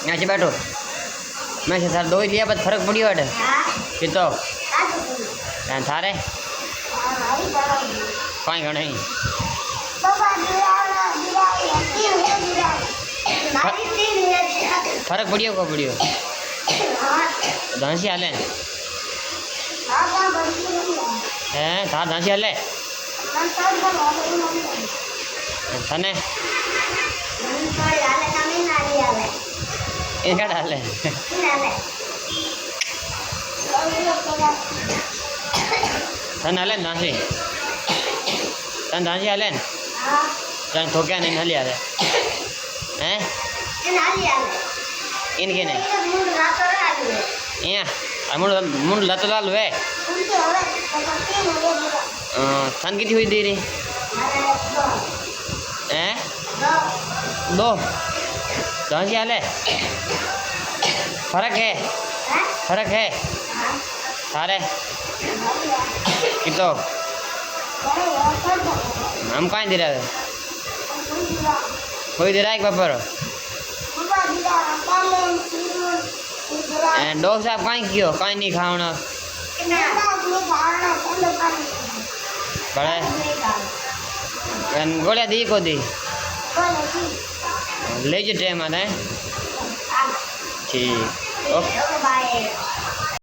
यहाँ से बैठो मैं से थार दो ही लिया बस फर्क पड़ियो अटे कि तो थारे कहीं घणे फर्क पड़ियो को पड़ियो धांसी हाले हैं थार धांसी हाले थाने इनका डाले तन हाले धांसी तन धांसी हाले तन थोक्या नहीं हाली हाले हैं इनके नहीं यहाँ मुंड लत लाल वे थन कितनी हुई दे रही हैं दो धांसी हाले फर्क है सारे कितो हम कहाँ दे रहे कोई दे रहा है पेपर डॉक्टर साहब कहीं क्यों कहीं नहीं खाना बड़े गोलियां दी को दी ले जो टाइम आता है ठीक ओके